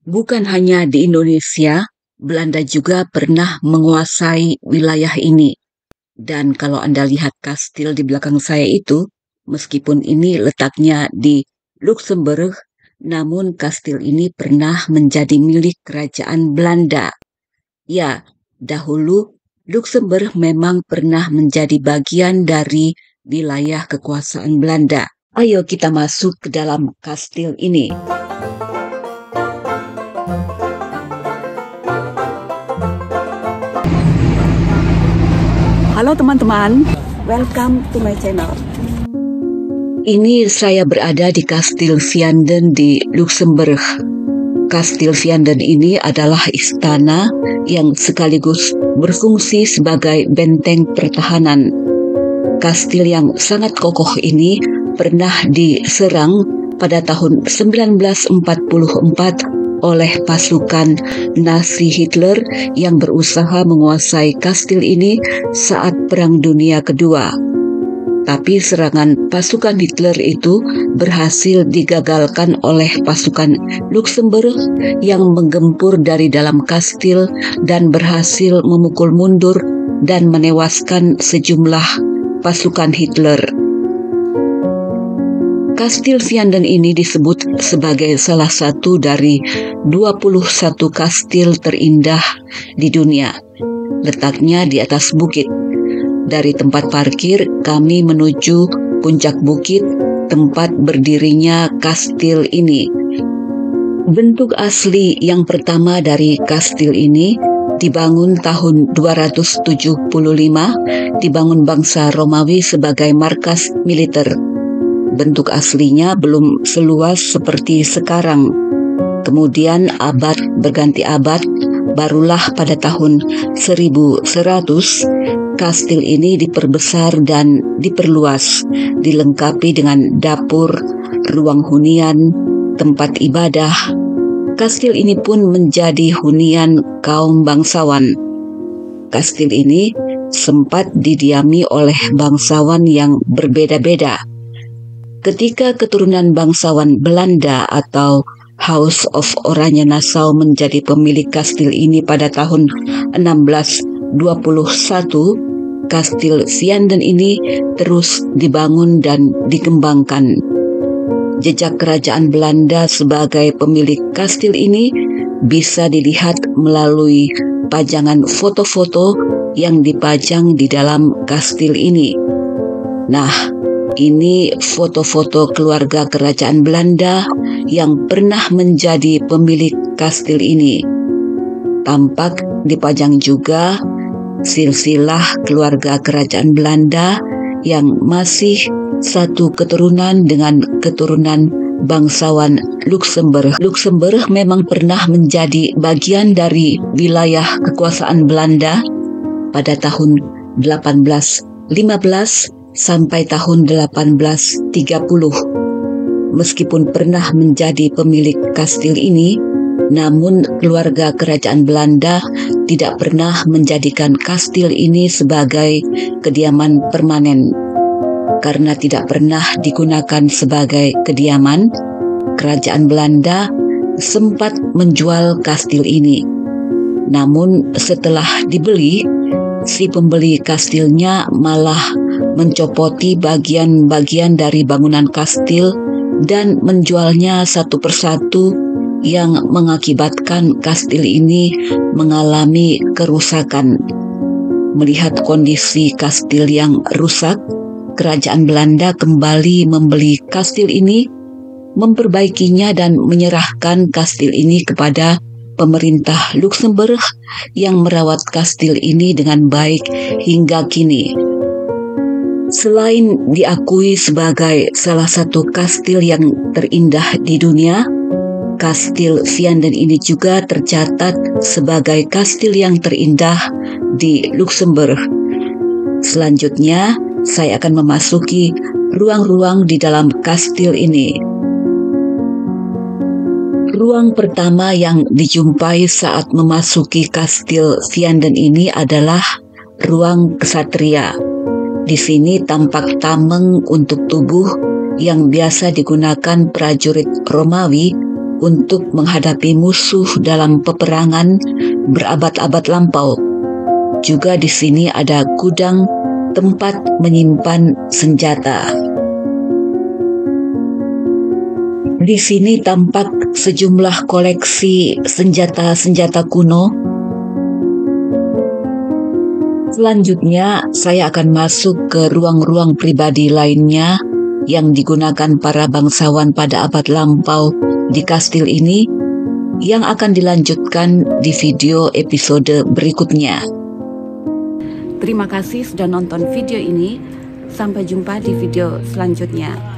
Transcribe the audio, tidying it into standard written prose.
Bukan hanya di Indonesia, Belanda juga pernah menguasai wilayah ini. Dan kalau Anda lihat kastil di belakang saya itu, meskipun ini letaknya di Luxembourg, namun kastil ini pernah menjadi milik kerajaan Belanda. Ya, dahulu Luxembourg memang pernah menjadi bagian dari wilayah kekuasaan Belanda. Ayo kita masuk ke dalam kastil ini. Halo teman-teman, welcome to my channel. Ini saya berada di Kastil Vianden di Luxembourg. Kastil Vianden ini adalah istana yang sekaligus berfungsi sebagai benteng pertahanan. Kastil yang sangat kokoh ini pernah diserang pada tahun 1944 oleh pasukan Nazi Hitler yang berusaha menguasai kastil ini saat Perang Dunia Kedua. Tapi serangan pasukan Hitler itu berhasil digagalkan oleh pasukan Luxembourg yang menggempur dari dalam kastil dan berhasil memukul mundur dan menewaskan sejumlah pasukan Hitler. Kastil Vianden ini disebut sebagai salah satu dari 21 kastil terindah di dunia. Letaknya di atas bukit. Dari tempat parkir, kami menuju puncak bukit tempat berdirinya kastil ini. Bentuk asli yang pertama dari kastil ini dibangun tahun 275, dibangun bangsa Romawi sebagai markas militer. Bentuk aslinya belum seluas seperti sekarang. Kemudian abad berganti abad, barulah pada tahun 1100 kastil ini diperbesar dan diperluas, dilengkapi dengan dapur, ruang hunian, tempat ibadah. Kastil ini pun menjadi hunian kaum bangsawan. Kastil ini sempat didiami oleh bangsawan yang berbeda-beda. Ketika keturunan bangsawan Belanda atau House of Oranje-Nassau menjadi pemilik kastil ini pada tahun 1621, kastil Vianden ini terus dibangun dan dikembangkan. Jejak kerajaan Belanda sebagai pemilik kastil ini bisa dilihat melalui pajangan foto-foto yang dipajang di dalam kastil ini. Nah, ini foto-foto keluarga kerajaan Belanda yang pernah menjadi pemilik kastil ini. Tampak dipajang juga silsilah keluarga kerajaan Belanda yang masih satu keturunan dengan keturunan bangsawan Luxembourg. Luxembourg memang pernah menjadi bagian dari wilayah kekuasaan Belanda pada tahun 1815 sampai tahun 1830. Meskipun pernah menjadi pemilik kastil ini, namun keluarga kerajaan Belanda tidak pernah menjadikan kastil ini sebagai kediaman permanen. Karena tidak pernah digunakan sebagai kediaman, kerajaan Belanda sempat menjual kastil ini. Namun setelah dibeli, si pembeli kastilnya malah mencopoti bagian-bagian dari bangunan kastil dan menjualnya satu persatu yang mengakibatkan kastil ini mengalami kerusakan. Melihat kondisi kastil yang rusak, kerajaan Belanda kembali membeli kastil ini, memperbaikinya dan menyerahkan kastil ini kepada pemerintah Luxembourg yang merawat kastil ini dengan baik hingga kini. Selain diakui sebagai salah satu kastil yang terindah di dunia, kastil Vianden ini juga tercatat sebagai kastil yang terindah di Luxembourg. Selanjutnya, saya akan memasuki ruang-ruang di dalam kastil ini. Ruang pertama yang dijumpai saat memasuki kastil Vianden ini adalah ruang kesatria. Di sini tampak tameng untuk tubuh yang biasa digunakan prajurit Romawi untuk menghadapi musuh dalam peperangan berabad-abad lampau. Juga di sini ada gudang tempat menyimpan senjata. Di sini tampak sejumlah koleksi senjata-senjata kuno. Selanjutnya, saya akan masuk ke ruang-ruang pribadi lainnya yang digunakan para bangsawan pada abad lampau di kastil ini, yang akan dilanjutkan di video episode berikutnya. Terima kasih sudah nonton video ini. Sampai jumpa di video selanjutnya.